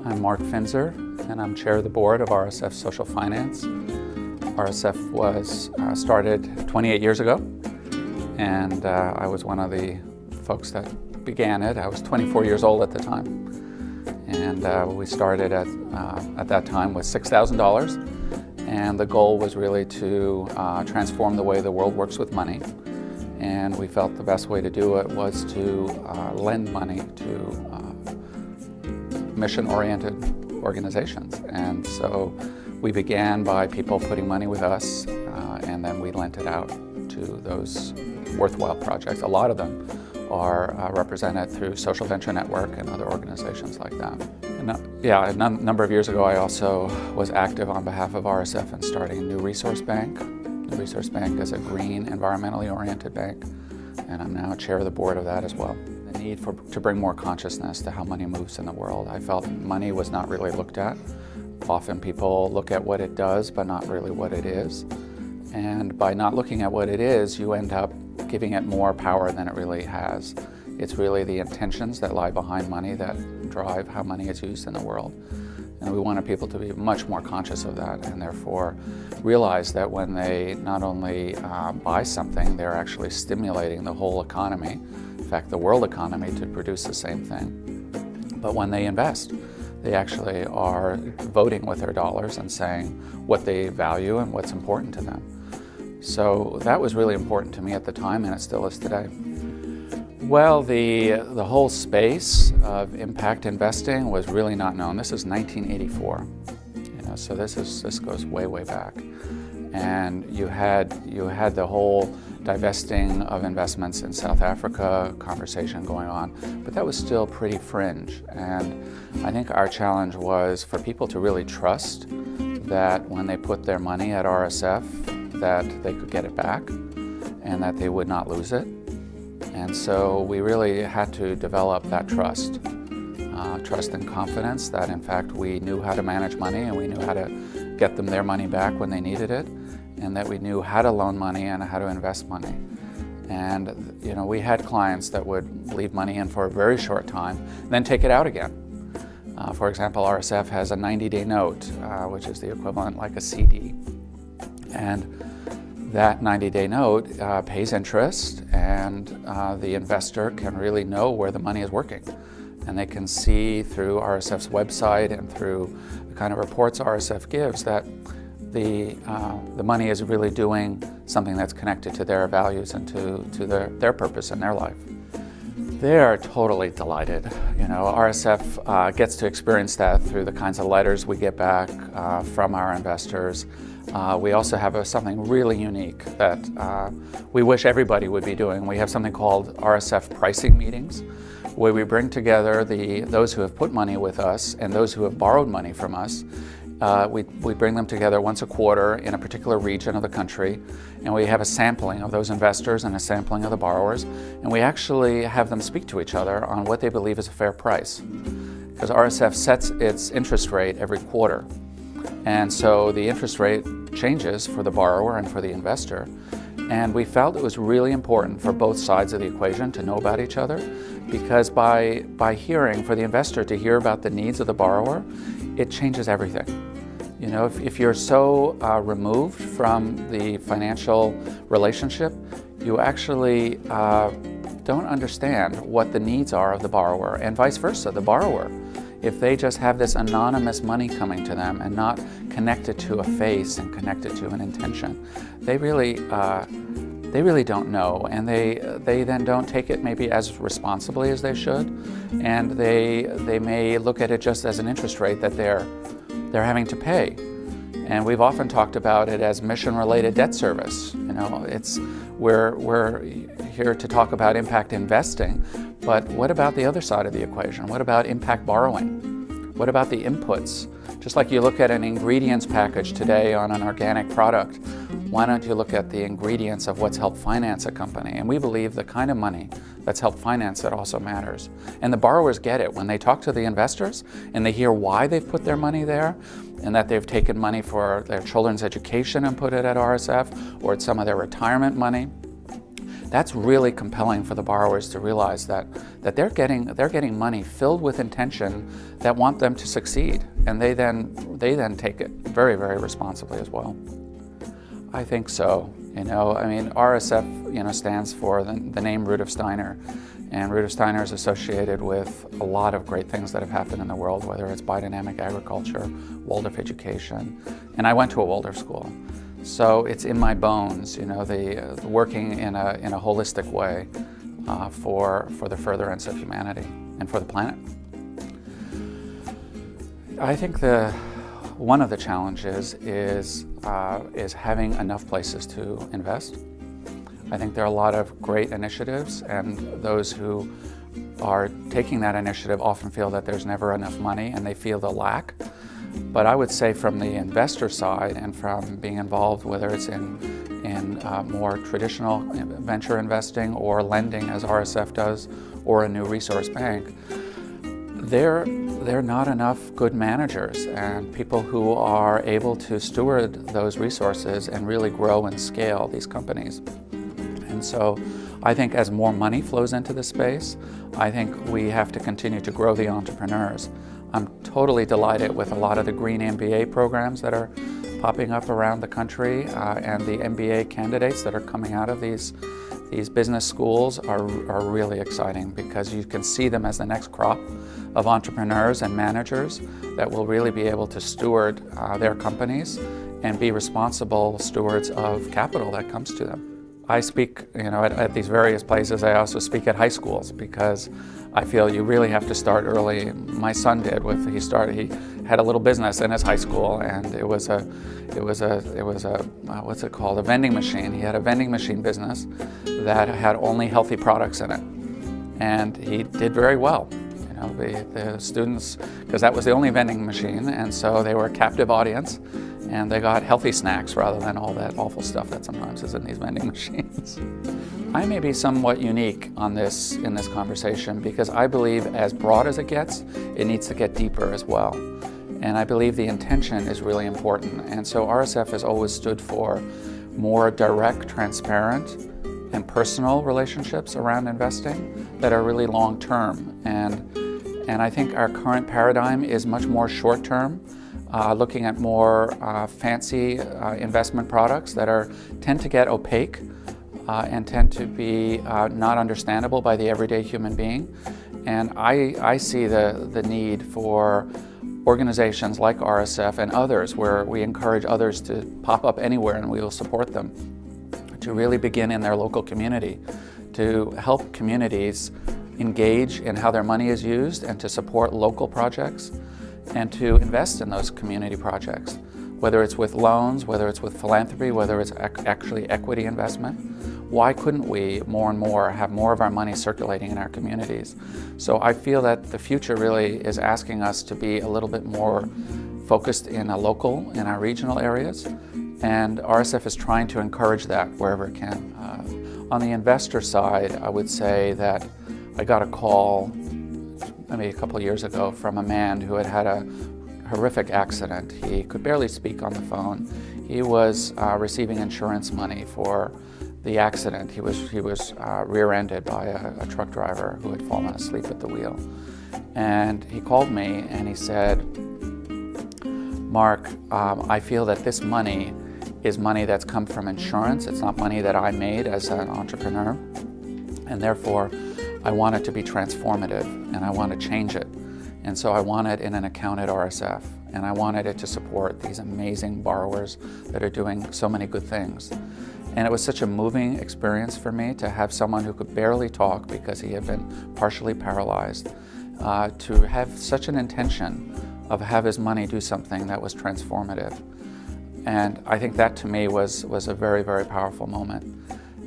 I'm Mark Finser, and I'm chair of the board of RSF Social Finance. RSF was started 28 years ago, and I was one of the folks that began it. I was 24 years old at the time, and we started at that time with $6,000, and the goal was really to transform the way the world works with money. And we felt the best way to do it was to lend money to mission-oriented organizations. And so we began by people putting money with us, and then we lent it out to those worthwhile projects. A lot of them are represented through Social Venture Network and other organizations like that. And, a number of years ago I also was active on behalf of RSF in starting a new resource bank. The Resource Bank is a green, environmentally oriented bank, and I'm now chair of the board of that as well. The need to bring more consciousness to how money moves in the world. I felt money was not really looked at. Often people look at what it does, but not really what it is. And by not looking at what it is, you end up giving it more power than it really has. It's really the intentions that lie behind money that drive how money is used in the world. And we wanted people to be much more conscious of that, and therefore realize that when they not only buy something, they're actually stimulating the whole economy, in fact the world economy, to produce the same thing. But when they invest, they actually are voting with their dollars and saying what they value and what's important to them. So that was really important to me at the time, and it still is today. Well, the whole space of impact investing was really not known. This is 1984, so this goes way back, and you had the whole divesting of investments in South Africa conversation going on, but that was still pretty fringe. And I think our challenge was for people to really trust that when they put their money at RSF, that they could get it back and that they would not lose it. And so we really had to develop that trust and confidence that in fact we knew how to manage money, and we knew how to get them their money back when they needed it, and that we knew how to loan money and how to invest money. And we had clients that would leave money in for a very short time and then take it out again. For example, RSF has a 90-day note, which is the equivalent like a CD. And that 90-day note pays interest, and the investor can really know where the money is working. And they can see through RSF's website and through the kind of reports RSF gives that the money is really doing something that's connected to their values and to their purpose in their life. They're totally delighted. RSF gets to experience that through the kinds of letters we get back from our investors. We also have something really unique that we wish everybody would be doing. We have something called RSF pricing meetings, where we bring together those who have put money with us and those who have borrowed money from us. We bring them together once a quarter in a particular region of the country, and we have a sampling of those investors and a sampling of the borrowers, and we actually have them speak to each other on what they believe is a fair price. Because RSF sets its interest rate every quarter, and so the interest rate changes for the borrower and for the investor. And we felt it was really important for both sides of the equation to know about each other, because by hearing, for the investor to hear about the needs of the borrower, it changes everything. If you're so removed from the financial relationship, you actually don't understand what the needs are of the borrower, and vice versa, the borrower. If they just have this anonymous money coming to them and not connected to a face and connected to an intention, they really don't know, and they then don't take it maybe as responsibly as they should, and they may look at it just as an interest rate that they're having to pay. And we've often talked about it as mission-related debt service. We're here to talk about impact investing, but what about the other side of the equation? What about impact borrowing? What about the inputs? Just like you look at an ingredients package today on an organic product, why don't you look at the ingredients of what's helped finance a company? And we believe the kind of money that's helped finance it also matters. And the borrowers get it when they talk to the investors and they hear why they've put their money there, and that they've taken money for their children's education and put it at RSF, or it's some of their retirement money. That's really compelling for the borrowers to realize that they're getting money filled with intention that want them to succeed, and they then take it very, very responsibly as well. I think so. I mean, RSF, stands for the name Rudolf Steiner, and Rudolf Steiner is associated with a lot of great things that have happened in the world, whether it's biodynamic agriculture, Waldorf education, and I went to a Waldorf school. So it's in my bones, the working in a holistic way for the furtherance of humanity and for the planet. I think one of the challenges is having enough places to invest. I think there are a lot of great initiatives, and those who are taking that initiative often feel that there's never enough money and they feel the lack. But I would say from the investor side and from being involved, whether it's in more traditional venture investing or lending as RSF does, or a new resource bank, there are not enough good managers and people who are able to steward those resources and really grow and scale these companies. And so I think as more money flows into the space, I think we have to continue to grow the entrepreneurs. I'm totally delighted with a lot of the green MBA programs that are popping up around the country, and the MBA candidates that are coming out of these business schools are really exciting, because you can see them as the next crop of entrepreneurs and managers that will really be able to steward their companies and be responsible stewards of capital that comes to them. I speak, at these various places. I also speak at high schools, because I feel you really have to start early. My son did. He had a little business in his high school, and it was a what's it called? A vending machine. He had a vending machine business that had only healthy products in it, and he did very well. The students, because that was the only vending machine, and so they were a captive audience, and they got healthy snacks rather than all that awful stuff that sometimes is in these vending machines. I may be somewhat unique in this conversation, because I believe as broad as it gets, it needs to get deeper as well. And I believe the intention is really important. And so RSF has always stood for more direct, transparent, and personal relationships around investing that are really long-term. And I think our current paradigm is much more short-term, looking at more fancy investment products that tend to get opaque and tend to be not understandable by the everyday human being. And I see the need for organizations like RSF and others, where we encourage others to pop up anywhere and we will support them, to really begin in their local community, to help communities engage in how their money is used and to support local projects and to invest in those community projects, whether it's with loans, whether it's with philanthropy, whether it's actually equity investment. Why couldn't we more and more have more of our money circulating in our communities? So I feel that the future really is asking us to be a little bit more focused in our regional areas, and RSF is trying to encourage that wherever it can. On the investor side, I would say that I got a call maybe a couple of years ago from a man who had a horrific accident. He could barely speak on the phone. He was receiving insurance money for the accident. He was rear-ended by a truck driver who had fallen asleep at the wheel. And he called me and he said, "Mark, I feel that this money is money that's come from insurance. It's not money that I made as an entrepreneur. And therefore, I want it to be transformative, and I want to change it. And so I want it in an account at RSF, and I wanted it to support these amazing borrowers that are doing so many good things." And it was such a moving experience for me to have someone who could barely talk because he had been partially paralyzed, to have such an intention of have his money do something that was transformative. And I think that to me was a very, very powerful moment.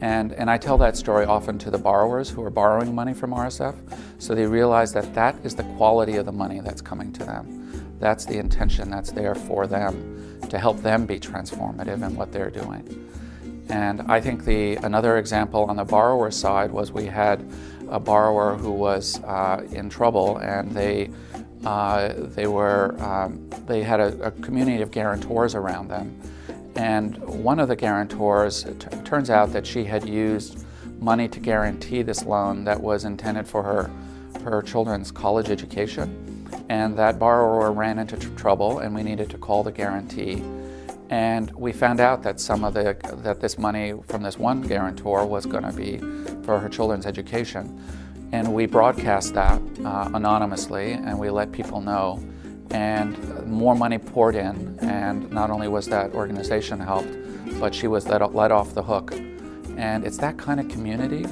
And I tell that story often to the borrowers who are borrowing money from RSF, so they realize that that is the quality of the money that's coming to them. That's the intention that's there for them, to help them be transformative in what they're doing. And I think another example on the borrower side was we had a borrower who was in trouble, and they had a community of guarantors around them. And one of the guarantors, it turns out that she had used money to guarantee this loan that was intended for her children's college education. And that borrower ran into trouble, and we needed to call the guarantee. And we found out that that this money from this one guarantor was going to be for her children's education. And we broadcast that anonymously, and we let people know. And more money poured in, and not only was that organization helped, but she was let off the hook. And it's that kind of community,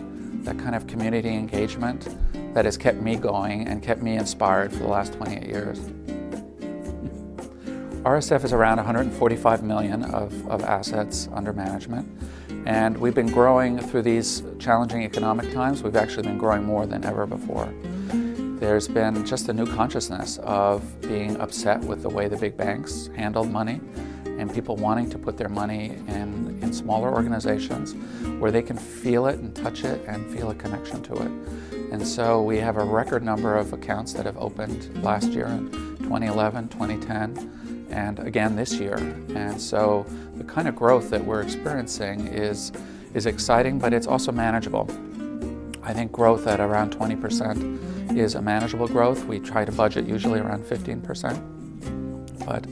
that kind of community engagement that has kept me going and kept me inspired for the last 28 years. RSF is around 145 million of assets under management, and we've been growing through these challenging economic times. We've actually been growing more than ever before. There's been just a new consciousness of being upset with the way the big banks handled money, and people wanting to put their money in smaller organizations where they can feel it and touch it and feel a connection to it. And so we have a record number of accounts that have opened last year in 2011, 2010, and again this year. And so the kind of growth that we're experiencing is exciting, but it's also manageable. I think growth at around 20% is a manageable growth. We try to budget usually around 15%, but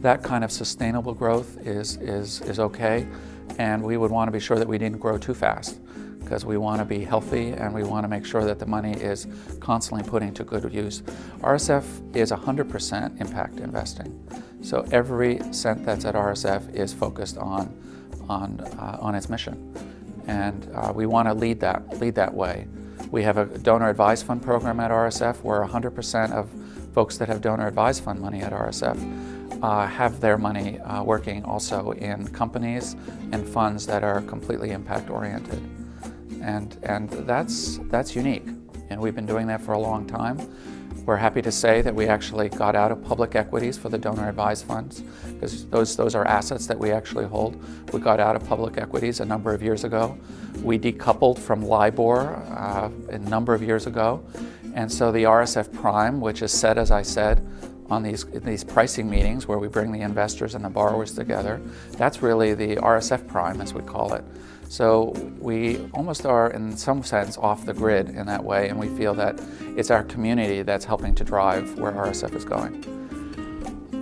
that kind of sustainable growth is okay, and we would want to be sure that we didn't grow too fast, because we want to be healthy and we want to make sure that the money is constantly put into good use. RSF is 100% impact investing. So every cent that's at RSF is focused on its mission. And we want to lead that way. We have a donor advised fund program at RSF where 100% of folks that have donor advised fund money at RSF have their money working also in companies and funds that are completely impact oriented. And that's unique, and we've been doing that for a long time. We're happy to say that we actually got out of public equities for the donor advised funds, because those are assets that we actually hold. We got out of public equities a number of years ago. We decoupled from LIBOR a number of years ago, and so the RSF Prime, which is set, as I said, on these pricing meetings where we bring the investors and the borrowers together, that's really the RSF Prime, as we call it. So we almost are, in some sense, off the grid in that way, and we feel that it's our community that's helping to drive where RSF is going.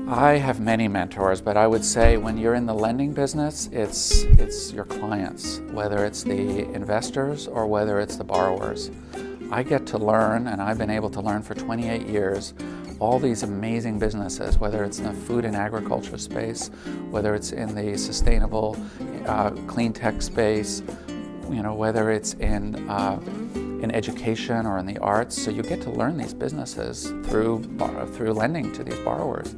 I have many mentors, but I would say when you're in the lending business, it's your clients, whether it's the investors or whether it's the borrowers. I get to learn, and I've been able to learn for 28 years, all these amazing businesses, whether it's in the food and agriculture space, whether it's in the sustainable clean tech space, whether it's in education or in the arts. So you get to learn these businesses through lending to these borrowers.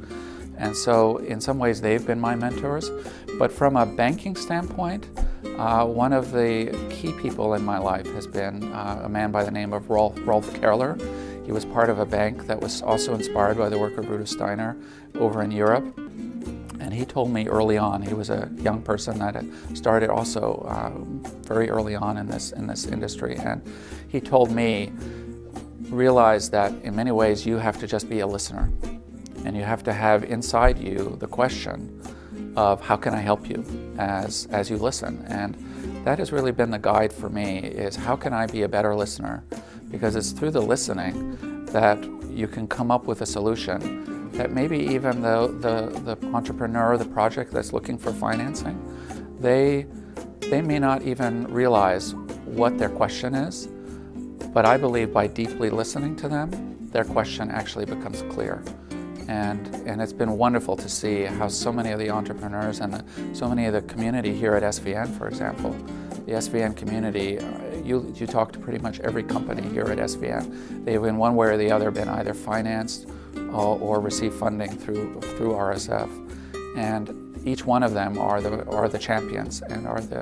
And so in some ways they've been my mentors. But from a banking standpoint, one of the key people in my life has been a man by the name of Rolf Kerler. He was part of a bank that was also inspired by the work of Rudolf Steiner over in Europe. And he told me early on, he was a young person that had started also very early on in this industry, and he told me, realize that in many ways you have to just be a listener, and you have to have inside you the question of how can I help you as you listen. And that has really been the guide for me, is how can I be a better listener? Because it's through the listening that you can come up with a solution that maybe even the entrepreneur, the project that's looking for financing, they may not even realize what their question is, but I believe by deeply listening to them, their question actually becomes clear. And it's been wonderful to see how so many of the entrepreneurs and so many of the community here at SVN, for example, the SVN community, you talk to pretty much every company here at SVN. They've in one way or the other been either financed or received funding through RSF. And each one of them are the champions and are the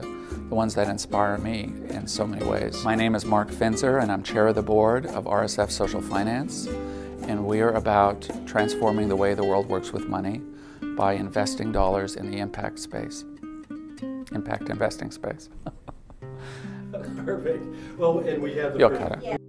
ones that inspire me in so many ways. My name is Mark Finser, and I'm chair of the board of RSF Social Finance. And we are about transforming the way the world works with money by investing dollars in the impact space, impact investing space. Perfect. Well, and we have the... You'll cut it.